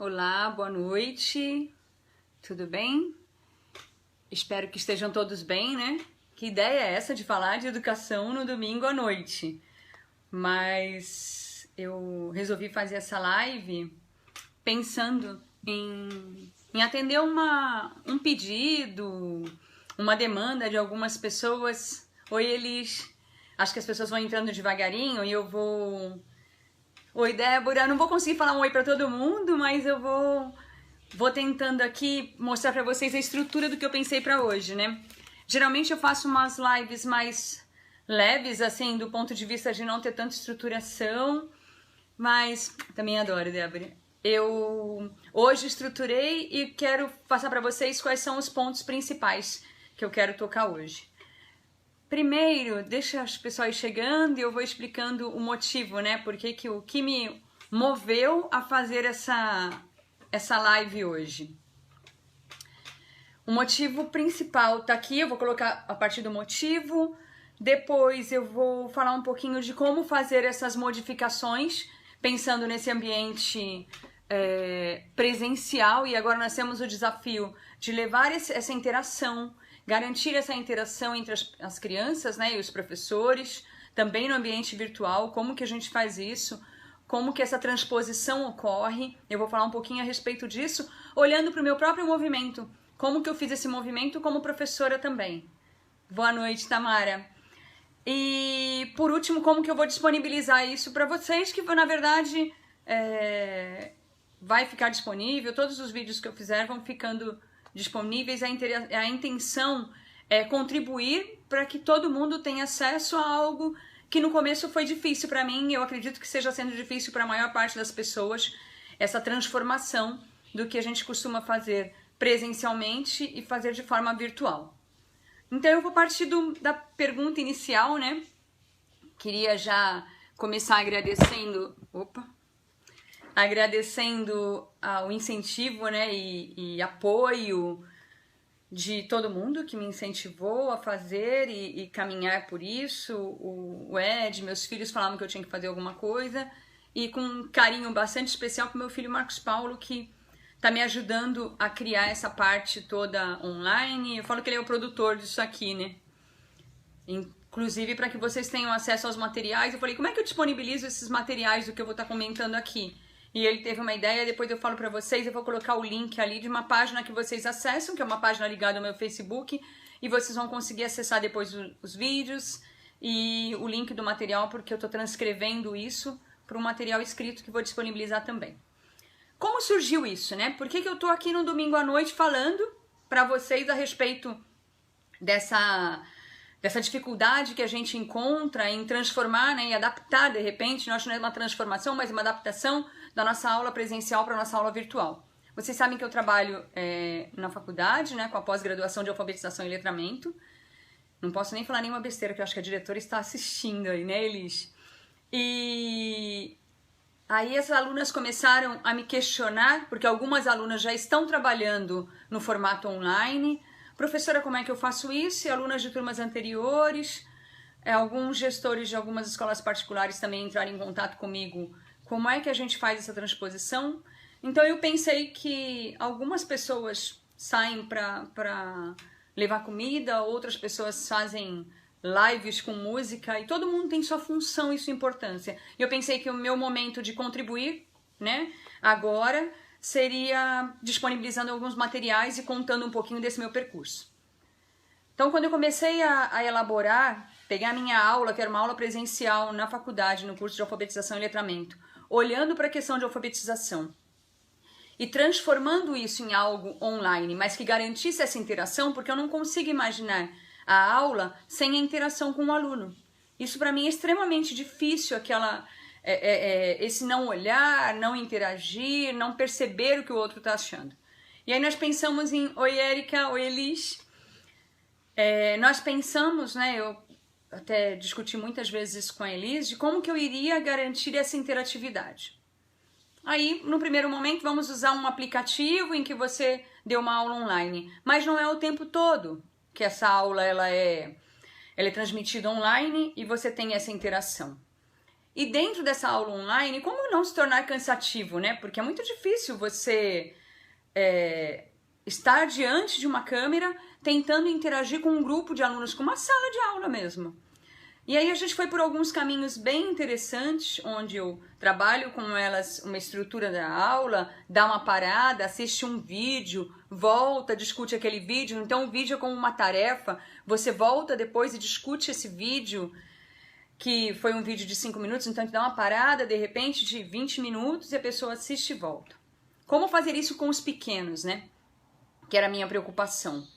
Olá, boa noite, tudo bem? Espero que estejam todos bem, né? Que ideia é essa de falar de educação no domingo à noite? Mas eu resolvi fazer essa live pensando em atender um pedido, uma demanda de algumas pessoas. Oi, Elis. Acho que as pessoas vão entrando devagarinho e eu vou... Oi, Débora. Não vou conseguir falar um oi para todo mundo, mas eu vou tentando aqui mostrar para vocês a estrutura do que eu pensei para hoje, né? Geralmente eu faço umas lives mais leves, assim, do ponto de vista de não ter tanta estruturação, mas também adoro, Débora. Eu hoje estruturei e quero passar para vocês quais são os pontos principais que eu quero tocar hoje. Primeiro, deixa as pessoas chegando e eu vou explicando o motivo, né? Porque o que me moveu a fazer essa live hoje. O motivo principal tá aqui, eu vou colocar a partir do motivo. Depois eu vou falar um pouquinho de como fazer essas modificações, pensando nesse ambiente presencial. E agora nós temos o desafio de levar essa interação, garantir essa interação entre as crianças, né, e os professores, também no ambiente virtual, como que a gente faz isso, como que essa transposição ocorre. Eu vou falar um pouquinho a respeito disso, olhando para o meu próprio movimento, como que eu fiz esse movimento como professora também. Boa noite, Tamara. E, por último, como que eu vou disponibilizar isso para vocês, que na verdade vai ficar disponível, todos os vídeos que eu fizer vão ficando disponíveis. A intenção é contribuir para que todo mundo tenha acesso a algo que no começo foi difícil para mim. Eu acredito que seja sendo difícil para a maior parte das pessoas, essa transformação do que a gente costuma fazer presencialmente e fazer de forma virtual. Então eu vou partir da pergunta inicial, né? Queria já começar agradecendo... agradecendo o incentivo, né, e apoio de todo mundo que me incentivou a fazer e caminhar por isso. O Ed, meus filhos falavam que eu tinha que fazer alguma coisa, e com um carinho bastante especial para o meu filho Marcos Paulo, que está me ajudando a criar essa parte toda online. Eu falo que ele é o produtor disso aqui, né? Inclusive, para que vocês tenham acesso aos materiais, eu falei, como é que eu disponibilizo esses materiais do que eu vou estar comentando aqui? E ele teve uma ideia, depois eu falo pra vocês, eu vou colocar o link ali de uma página que vocês acessam, que é uma página ligada ao meu Facebook, e vocês vão conseguir acessar depois os vídeos e o link do material, porque eu tô transcrevendo isso para um material escrito que vou disponibilizar também. Como surgiu isso, né? Por que eu tô aqui no domingo à noite falando pra vocês a respeito dessa dificuldade que a gente encontra em transformar, né, e adaptar de repente? Não acho que não é uma transformação, mas uma adaptação da nossa aula presencial para a nossa aula virtual. Vocês sabem que eu trabalho na faculdade, né, com a pós-graduação de alfabetização e letramento. Não posso nem falar nenhuma besteira, que eu acho que a diretora está assistindo aí, né, Elis? E aí as alunas começaram a me questionar, porque algumas alunas já estão trabalhando no formato online. Professora, como é que eu faço isso? E alunas de turmas anteriores, alguns gestores de algumas escolas particulares também entraram em contato comigo. Como é que a gente faz essa transposição? Então eu pensei que algumas pessoas saem para levar comida, outras pessoas fazem lives com música, e todo mundo tem sua função e sua importância. E eu pensei que o meu momento de contribuir, né, agora, seria disponibilizando alguns materiais e contando um pouquinho desse meu percurso. Então, quando eu comecei a elaborar, pegar a minha aula, que era uma aula presencial na faculdade, no curso de alfabetização e letramento, olhando para a questão de alfabetização e transformando isso em algo online, mas que garantisse essa interação, porque eu não consigo imaginar a aula sem a interação com o aluno. Isso para mim é extremamente difícil, esse não olhar, não interagir, não perceber o que o outro está achando. E aí nós pensamos em... Oi, Érica, oi, Elis. Nós pensamos, né, eu até discuti muitas vezes com a Elis, de como que eu iria garantir essa interatividade. Aí, no primeiro momento, vamos usar um aplicativo em que você deu uma aula online, mas não é o tempo todo que essa aula ela é transmitida online e você tem essa interação. E dentro dessa aula online, como não se tornar cansativo, né? Porque é muito difícil você estar diante de uma câmera tentando interagir com um grupo de alunos, com uma sala de aula mesmo. E aí a gente foi por alguns caminhos bem interessantes, onde eu trabalho com elas uma estrutura da aula, dá uma parada, assiste um vídeo, volta, discute aquele vídeo. Então o vídeo é como uma tarefa, você volta depois e discute esse vídeo, que foi um vídeo de 5 minutos, então a gente dá uma parada, de repente, de 20 minutos e a pessoa assiste e volta. Como fazer isso com os pequenos, né? Que era a minha preocupação.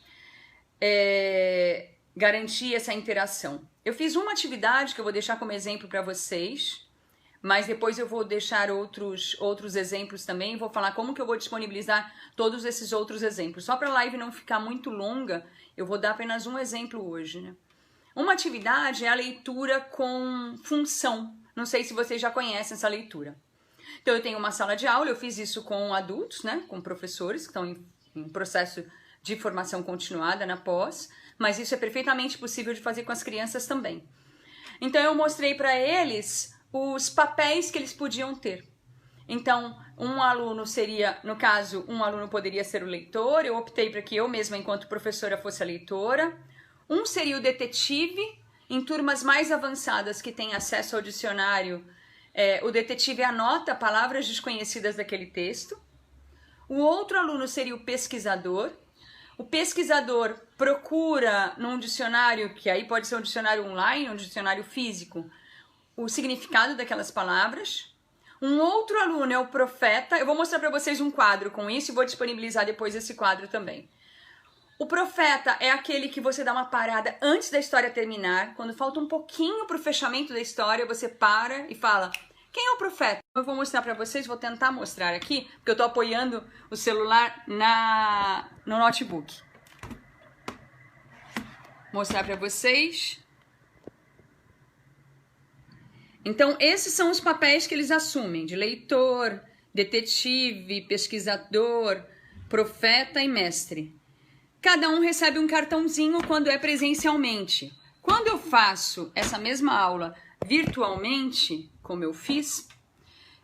Garantir essa interação. Eu fiz uma atividade que eu vou deixar como exemplo para vocês, mas depois eu vou deixar outros exemplos também, e vou falar como que eu vou disponibilizar todos esses outros exemplos. Só para a live não ficar muito longa, eu vou dar apenas um exemplo hoje, né? Uma atividade é a leitura com função. Não sei se vocês já conhecem essa leitura. Então eu tenho uma sala de aula, eu fiz isso com adultos, né? Com professores que estão em processo de formação continuada na pós, mas isso é perfeitamente possível de fazer com as crianças também. Então eu mostrei para eles os papéis que eles podiam ter. Então, um aluno seria, no caso, um aluno poderia ser o leitor, eu optei para que eu mesma, enquanto professora, fosse a leitora. Um seria o detetive, em turmas mais avançadas que têm acesso ao dicionário, o detetive anota palavras desconhecidas daquele texto. O outro aluno seria o pesquisador. O pesquisador procura num dicionário, que aí pode ser um dicionário online, um dicionário físico, o significado daquelas palavras. Um outro aluno é o profeta. Eu vou mostrar para vocês um quadro com isso e vou disponibilizar depois esse quadro também. O profeta é aquele que você dá uma parada antes da história terminar. Quando falta um pouquinho para o fechamento da história, você para e fala: quem é o profeta? Eu vou mostrar para vocês, vou tentar mostrar aqui, porque eu estou apoiando o celular no notebook. Mostrar para vocês. Então, esses são os papéis que eles assumem, de leitor, detetive, pesquisador, profeta e mestre. Cada um recebe um cartãozinho quando é presencialmente. Quando eu faço essa mesma aula virtualmente, como eu fiz,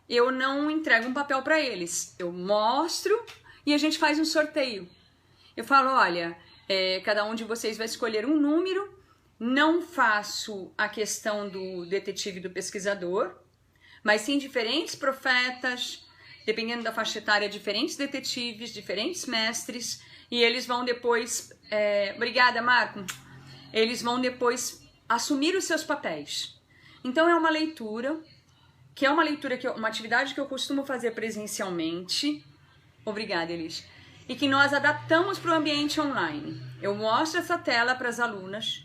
eu não entrego um papel para eles. Eu mostro e a gente faz um sorteio. Eu falo, olha, cada um de vocês vai escolher um número. Não faço a questão do detetive e do pesquisador, mas sim diferentes profetas, dependendo da faixa etária, diferentes detetives, diferentes mestres, e eles vão depois, obrigada Marco, eles vão depois assumir os seus papéis. Então é uma leitura, uma atividade que eu costumo fazer presencialmente, obrigada Elis, e que nós adaptamos para o ambiente online. Eu mostro essa tela para as alunas,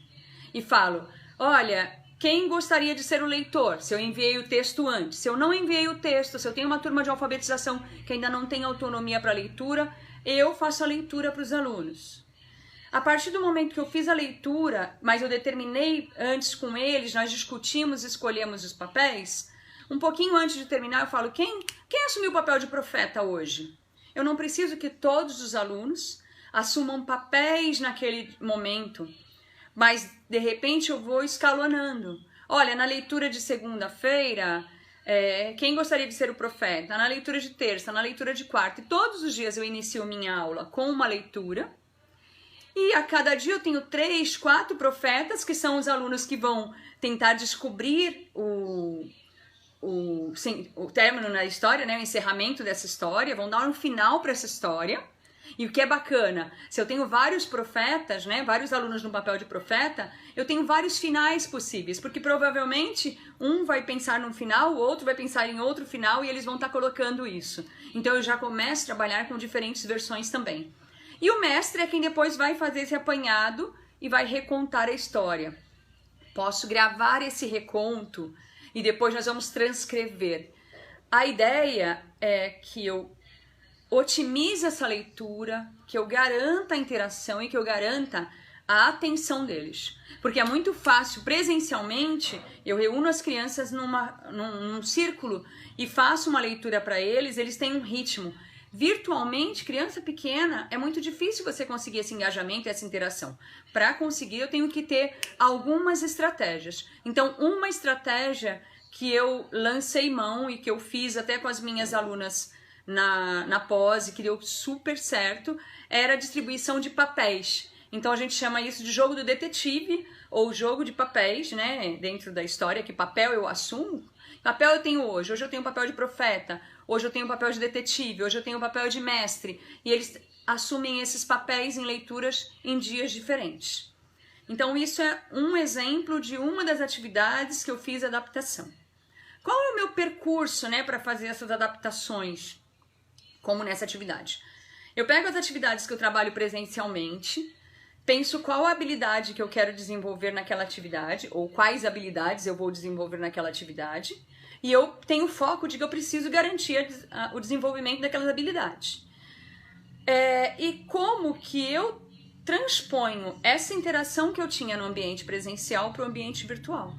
e falo, olha, quem gostaria de ser o leitor? Se eu enviei o texto antes, se eu não enviei o texto, se eu tenho uma turma de alfabetização que ainda não tem autonomia para leitura, eu faço a leitura para os alunos. A partir do momento que eu fiz a leitura, mas eu determinei antes com eles, nós discutimos, escolhemos os papéis, um pouquinho antes de terminar eu falo, quem assumiu o papel de profeta hoje? Eu não preciso que todos os alunos assumam papéis naquele momento, mas de repente eu vou escalonando. Olha, na leitura de segunda-feira, quem gostaria de ser o profeta? Na leitura de terça, na leitura de quarta. E todos os dias eu inicio minha aula com uma leitura. E a cada dia eu tenho 3, 4 profetas, que são os alunos que vão tentar descobrir o término na história, né? O encerramento dessa história, vão dar um final para essa história. E o que é bacana, se eu tenho vários profetas, né, vários alunos no papel de profeta, eu tenho vários finais possíveis, porque provavelmente um vai pensar num final, o outro vai pensar em outro final e eles vão estar colocando isso. Então eu já começo a trabalhar com diferentes versões também. E o mestre é quem depois vai fazer esse apanhado e vai recontar a história. Posso gravar esse reconto e depois nós vamos transcrever. A ideia é que eu otimize essa leitura, que eu garanta a interação e que eu garanta a atenção deles. Porque é muito fácil, presencialmente, eu reúno as crianças num círculo e faço uma leitura para eles, eles têm um ritmo. Virtualmente, criança pequena, é muito difícil você conseguir esse engajamento e essa interação. Para conseguir, eu tenho que ter algumas estratégias. Então, uma estratégia que eu lancei mão e que eu fiz até com as minhas alunas na pós e que deu super certo, era a distribuição de papéis. Então a gente chama isso de jogo do detetive ou jogo de papéis, né, dentro da história, que papel eu assumo. Papel eu tenho hoje eu tenho papel de profeta, hoje eu tenho papel de detetive, hoje eu tenho papel de mestre, e eles assumem esses papéis em leituras em dias diferentes. Então isso é um exemplo de uma das atividades que eu fiz adaptação. Qual é o meu percurso, né, para fazer essas adaptações, como nessa atividade? Eu pego as atividades que eu trabalho presencialmente, penso qual a habilidade que eu quero desenvolver naquela atividade, ou quais habilidades eu vou desenvolver naquela atividade, e eu tenho foco de que eu preciso garantir o desenvolvimento daquelas habilidades. E como que eu transponho essa interação que eu tinha no ambiente presencial para o ambiente virtual.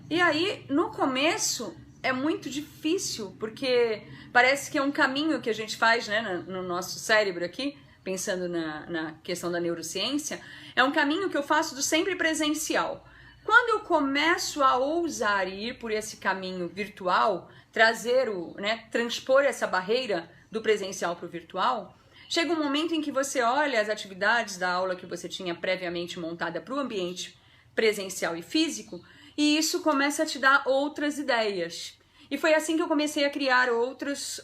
E aí, no começo, é muito difícil, porque parece que é um caminho que a gente faz, né, no nosso cérebro aqui, pensando na questão da neurociência, é um caminho que eu faço do sempre presencial. Quando eu começo a ousar ir por esse caminho virtual, transpor essa barreira do presencial para o virtual, chega um momento em que você olha as atividades da aula que você tinha previamente montada para o ambiente presencial e físico, e isso começa a te dar outras ideias. E foi assim que eu comecei a criar outras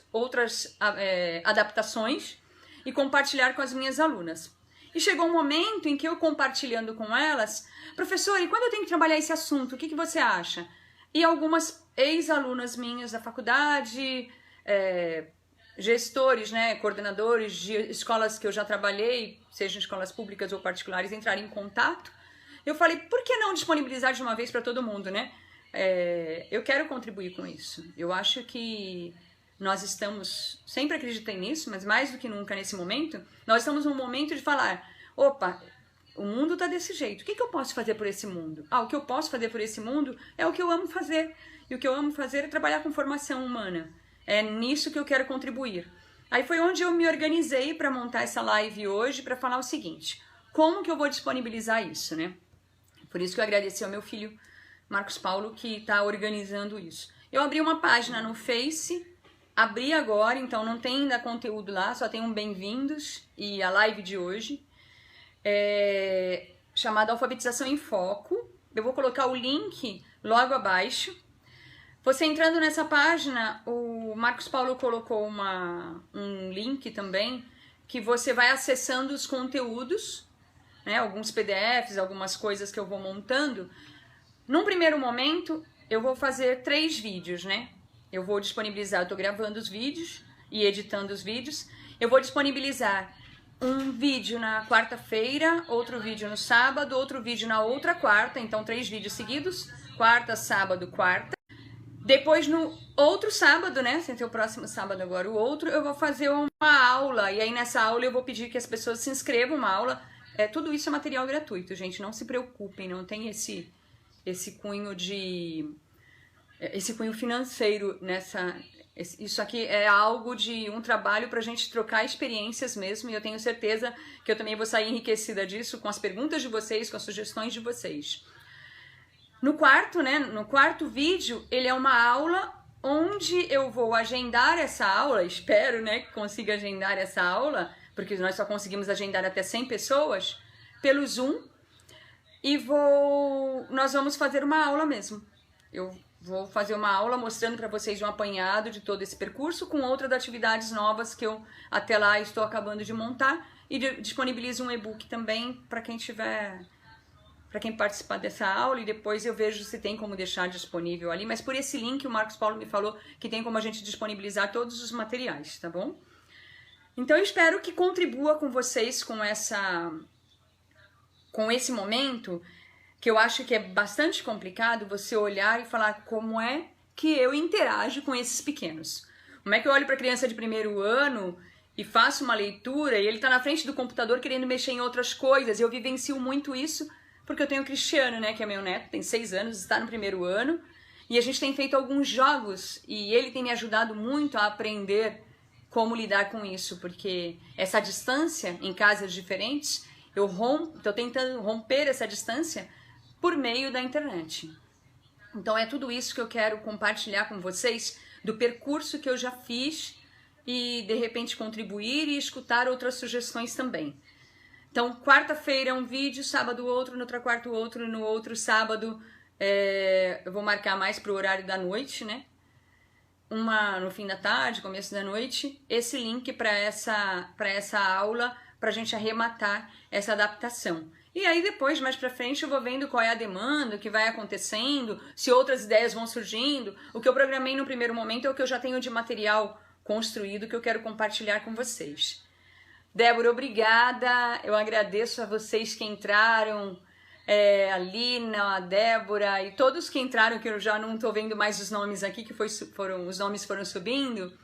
adaptações e compartilhar com as minhas alunas. E chegou um momento em que eu, compartilhando com elas, professora, e quando eu tenho que trabalhar esse assunto, o que você acha? E algumas ex-alunas minhas da faculdade, gestores, né, coordenadores de escolas que eu já trabalhei, sejam escolas públicas ou particulares, entrarem em contato. Eu falei, por que não disponibilizar de uma vez para todo mundo, né? Eu quero contribuir com isso. Eu acho que nós estamos, sempre acreditei nisso, mas mais do que nunca nesse momento, nós estamos num momento de falar, opa, o mundo está desse jeito, o que eu posso fazer por esse mundo? O que eu posso fazer por esse mundo é o que eu amo fazer. E o que eu amo fazer é trabalhar com formação humana. É nisso que eu quero contribuir. Aí foi onde eu me organizei para montar essa live hoje, para falar o seguinte, como que eu vou disponibilizar isso, né? Por isso que eu agradeci ao meu filho, Marcos Paulo, que está organizando isso. Eu abri uma página no Face, abri agora, então não tem ainda conteúdo lá, só tem um bem-vindos e a live de hoje, chamada Alfabetização em Foco. Eu vou colocar o link logo abaixo. Você entrando nessa página, o Marcos Paulo colocou um link também, que você vai acessando os conteúdos, né, alguns PDFs, algumas coisas que eu vou montando. Num primeiro momento, eu vou fazer 3 vídeos, né? Eu vou disponibilizar, eu tô gravando os vídeos e editando os vídeos. Eu vou disponibilizar um vídeo na quarta-feira, outro vídeo no sábado, outro vídeo na outra quarta, então 3 vídeos seguidos, quarta, sábado, quarta. Depois, no outro sábado, né, sem ter o próximo sábado agora, o outro, eu vou fazer uma aula, e aí nessa aula eu vou pedir que as pessoas se inscrevam uma aula. Tudo isso é material gratuito, gente, não se preocupem, não tem esse cunho esse cunho financeiro nessa... Isso aqui é algo de um trabalho pra gente trocar experiências mesmo, e eu tenho certeza que eu também vou sair enriquecida disso com as perguntas de vocês, com as sugestões de vocês. No quarto vídeo, ele é uma aula onde eu vou agendar essa aula, espero, né, que consiga agendar essa aula, porque nós só conseguimos agendar até 100 pessoas, pelo Zoom, e nós vamos fazer uma aula mesmo. Eu vou fazer uma aula mostrando para vocês um apanhado de todo esse percurso, com outras atividades novas que eu até lá estou acabando de montar, e disponibilizo um e-book também para quem participar dessa aula, e depois eu vejo se tem como deixar disponível ali, mas por esse link o Marcos Paulo me falou que tem como a gente disponibilizar todos os materiais, tá bom? Então eu espero que contribua com vocês com esse momento, que eu acho que é bastante complicado você olhar e falar como é que eu interajo com esses pequenos. Como é que eu olho para a criança de 1º ano e faço uma leitura e ele está na frente do computador querendo mexer em outras coisas, e eu vivencio muito isso porque eu tenho o Cristiano, né, que é meu neto, tem 6 anos, está no 1º ano, e a gente tem feito alguns jogos, e ele tem me ajudado muito a aprender como lidar com isso, porque essa distância em casas diferentes, estou tentando romper essa distância por meio da internet. Então é tudo isso que eu quero compartilhar com vocês, do percurso que eu já fiz e de repente contribuir e escutar outras sugestões também. Então, quarta-feira um vídeo, sábado outro, no outra quarta outro, no outro sábado eu vou marcar mais pro horário da noite, né? Uma no fim da tarde, começo da noite, esse link para essa aula, para a gente arrematar essa adaptação. E aí depois, mais pra frente, eu vou vendo qual é a demanda, o que vai acontecendo, se outras ideias vão surgindo. O que eu programei no primeiro momento é o que eu já tenho de material construído que eu quero compartilhar com vocês. Débora, obrigada. Eu agradeço a vocês que entraram, a Lina, a Débora e todos que entraram, que eu já não estou vendo mais os nomes aqui, que os nomes foram subindo.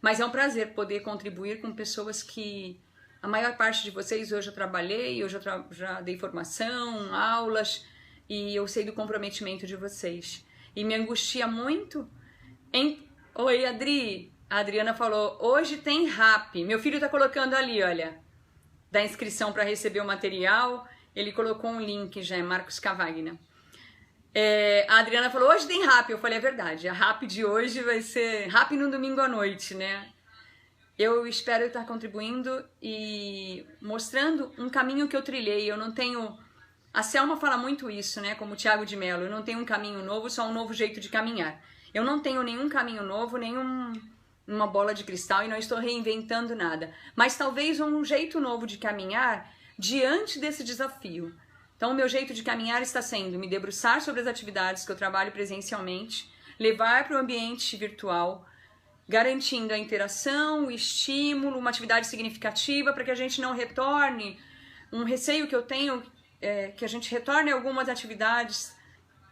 Mas é um prazer poder contribuir com pessoas que... A maior parte de vocês hoje eu trabalhei, hoje eu já dei formação, aulas, e eu sei do comprometimento de vocês. E me angustia muito. Oi, Adri. A Adriana falou, hoje tem RAP. Meu filho tá colocando ali, olha, da inscrição para receber o material. Ele colocou um link já, é Marcos Cavagna. A Adriana falou, hoje tem RAP. Eu falei, é verdade, a RAP de hoje vai ser RAP no domingo à noite, né? Eu espero estar contribuindo e mostrando um caminho que eu trilhei. Eu não tenho... A Selma fala muito isso, né? Como o Thiago de Mello. Eu não tenho um caminho novo, só um novo jeito de caminhar. Eu não tenho nenhum caminho novo, nenhuma bola de cristal e não estou reinventando nada. Mas talvez um jeito novo de caminhar diante desse desafio. Então o meu jeito de caminhar está sendo me debruçar sobre as atividades que eu trabalho presencialmente, levar para o ambiente virtual, garantindo a interação, o estímulo, uma atividade significativa para que a gente não retorne, um receio que eu tenho que a gente retorne algumas atividades.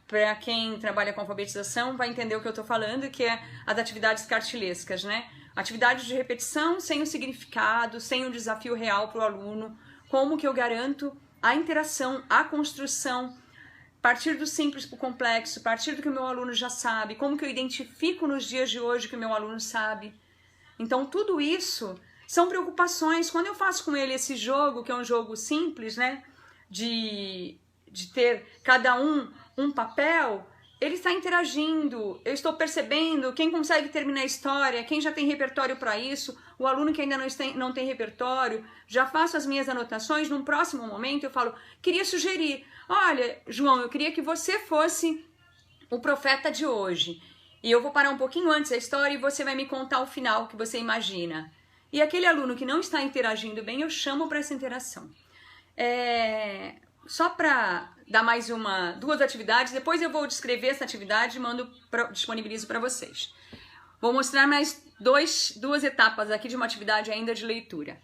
Para quem trabalha com alfabetização vai entender o que eu estou falando, que é as atividades cartilescas, né? Atividades de repetição sem o significado, sem o desafio real para o aluno. Como que eu garanto a interação, a construção, partir do simples para o complexo, partir do que o meu aluno já sabe, como que eu identifico nos dias de hoje que o meu aluno sabe. Então tudo isso são preocupações. Quando eu faço com ele esse jogo, que é um jogo simples, né? De ter cada um papel, ele está interagindo, eu estou percebendo quem consegue terminar a história, quem já tem repertório para isso, o aluno que ainda não tem repertório, já faço as minhas anotações. Num próximo momento eu falo, queria sugerir, olha, João, eu queria que você fosse o profeta de hoje, e eu vou parar um pouquinho antes da história e você vai me contar o final que você imagina. E aquele aluno que não está interagindo bem, eu chamo para essa interação. Só para dar mais duas atividades, depois eu vou descrever essa atividade e disponibilizo para vocês. Vou mostrar mais duas etapas aqui de uma atividade ainda de leitura.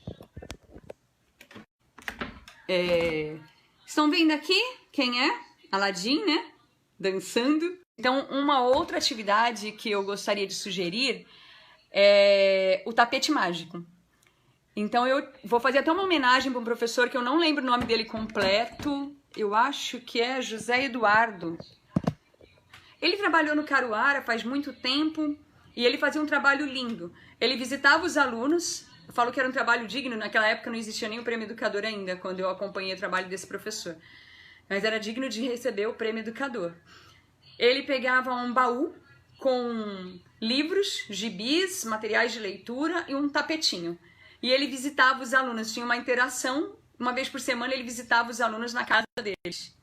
Estão vendo aqui quem é? Aladim, né? Dançando. Então, uma outra atividade que eu gostaria de sugerir é o tapete mágico. Então eu vou fazer até uma homenagem para um professor que eu não lembro o nome dele completo, eu acho que é José Eduardo. Ele trabalhou no Caruara faz muito tempo e ele fazia um trabalho lindo. Ele visitava os alunos, eu falo que era um trabalho digno, naquela época não existia nem o Prêmio Educador ainda, quando eu acompanhei o trabalho desse professor. Mas era digno de receber o Prêmio Educador. Ele pegava um baú com livros, gibis, materiais de leitura e um tapetinho. E ele visitava os alunos, tinha uma interação, uma vez por semana ele visitava os alunos na casa deles.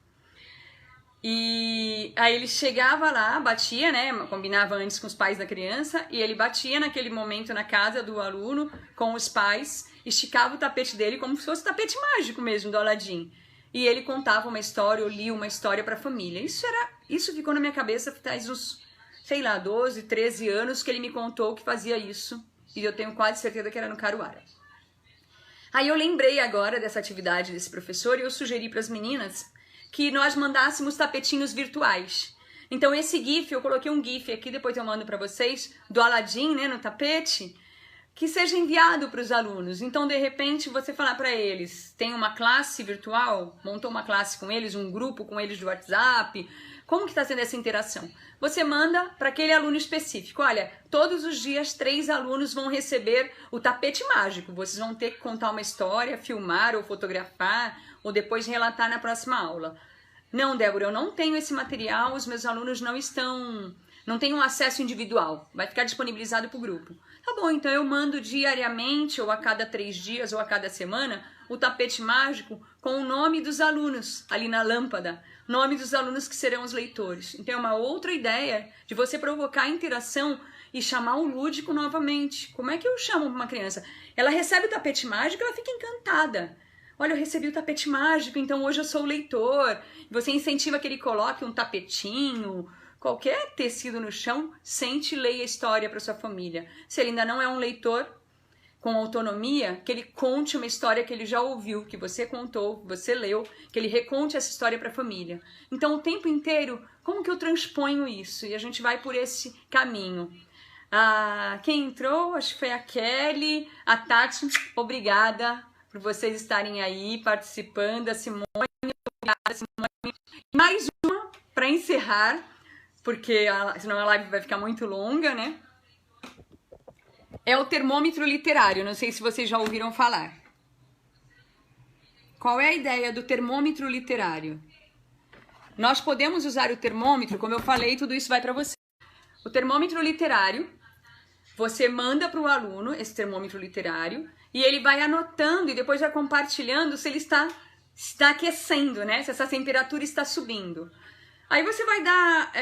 E aí ele chegava lá, batia, né, combinava antes com os pais da criança, e ele batia naquele momento na casa do aluno com os pais, esticava o tapete dele como se fosse tapete mágico mesmo do Aladim. E ele contava uma história, ou lia uma história para a família. Isso ficou na minha cabeça faz uns, sei lá, 12, 13 anos que ele me contou que fazia isso. E eu tenho quase certeza que era no Caruara. Aí eu lembrei agora dessa atividade desse professor e eu sugeri para as meninas que nós mandássemos tapetinhos virtuais. Então esse GIF, eu coloquei um GIF aqui, depois eu mando para vocês, do Aladim, né, no tapete, que seja enviado para os alunos. Então de repente você falar para eles, tem uma classe virtual, montou uma classe com eles, um grupo com eles do WhatsApp, como que está sendo essa interação? Você manda para aquele aluno específico, olha, todos os dias 3 alunos vão receber o tapete mágico, vocês vão ter que contar uma história, filmar ou fotografar, ou depois relatar na próxima aula. Não, Débora, eu não tenho esse material, os meus alunos não têm um acesso individual, vai ficar disponibilizado para o grupo. Tá bom, então eu mando diariamente, ou a cada 3 dias, ou a cada semana, o tapete mágico com o nome dos alunos, ali na lâmpada, nome dos alunos que serão os leitores. Então é uma outra ideia de você provocar a interação e chamar o lúdico novamente. Como é que eu chamo uma criança? Ela recebe o tapete mágico, ela fica encantada. Olha, eu recebi o tapete mágico, então hoje eu sou o leitor. Você incentiva que ele coloque um tapetinho, qualquer tecido no chão, sente e leia a história para sua família. Se ele ainda não é um leitor com autonomia, que ele conte uma história que ele já ouviu, que você contou, que você leu, que ele reconte essa história para a família. Então, o tempo inteiro, como que eu transponho isso? E a gente vai por esse caminho. Quem entrou, acho que foi a Kelly, a Tati, obrigada por vocês estarem aí participando, a Simone, obrigada, Simone. Mais uma para encerrar, porque senão a live vai ficar muito longa, né? É o termômetro literário, não sei se vocês já ouviram falar. Qual é a ideia do termômetro literário? Nós podemos usar o termômetro, como eu falei, tudo isso vai para você. O termômetro literário, você manda para o aluno esse termômetro literário e ele vai anotando e depois vai compartilhando se ele está aquecendo, né? Se essa temperatura está subindo. Aí você vai dar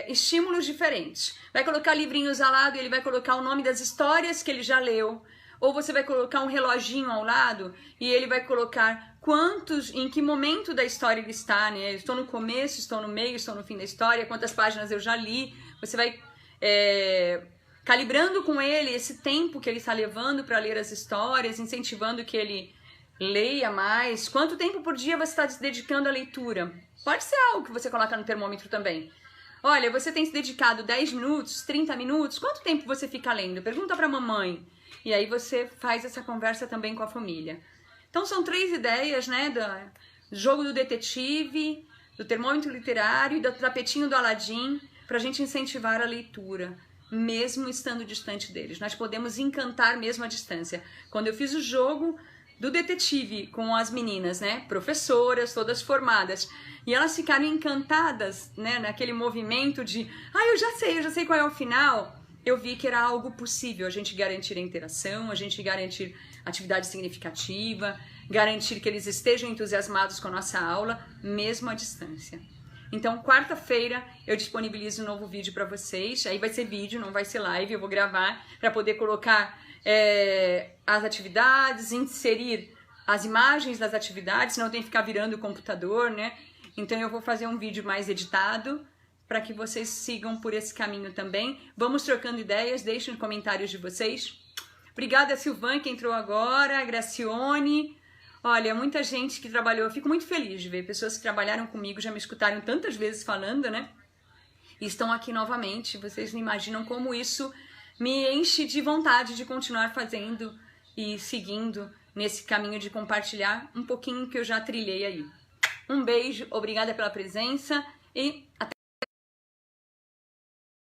estímulos diferentes. Vai colocar livrinhos ao lado e ele vai colocar o nome das histórias que ele já leu. Ou você vai colocar um reloginho ao lado e ele vai colocar em que momento da história ele está, né? Estou no começo, estou no meio, estou no fim da história, quantas páginas eu já li. Você vai calibrando com ele esse tempo que ele está levando para ler as histórias, incentivando que ele leia mais. Quanto tempo por dia você está se dedicando à leitura? Pode ser algo que você coloca no termômetro também. Olha, você tem se dedicado 10 minutos, 30 minutos? Quanto tempo você fica lendo? Pergunta para a mamãe. E aí você faz essa conversa também com a família. Então são 3 ideias, né? Do jogo do detetive, do termômetro literário e do tapetinho do Aladim, para a gente incentivar a leitura, mesmo estando distante deles. Nós podemos encantar mesmo à distância. Quando eu fiz o jogo do detetive com as meninas, né? Professoras, todas formadas. E elas ficaram encantadas, né? Naquele movimento de, eu já sei qual é o final. Eu vi que era algo possível, a gente garantir a interação, a gente garantir atividade significativa, garantir que eles estejam entusiasmados com a nossa aula, mesmo à distância. Então, quarta-feira eu disponibilizo um novo vídeo para vocês. Aí vai ser vídeo, não vai ser live, eu vou gravar para poder colocar as atividades, inserir as imagens das atividades, senão tem que ficar virando o computador, né? Então eu vou fazer um vídeo mais editado para que vocês sigam por esse caminho também. Vamos trocando ideias, deixem nos comentários de vocês. Obrigada, Silvan, que entrou agora, a Gracione. Olha, muita gente que trabalhou, eu fico muito feliz de ver pessoas que trabalharam comigo, já me escutaram tantas vezes falando, né? E estão aqui novamente, vocês não imaginam como isso me enche de vontade de continuar fazendo e seguindo nesse caminho de compartilhar um pouquinho que eu já trilhei aí. Um beijo, obrigada pela presença e até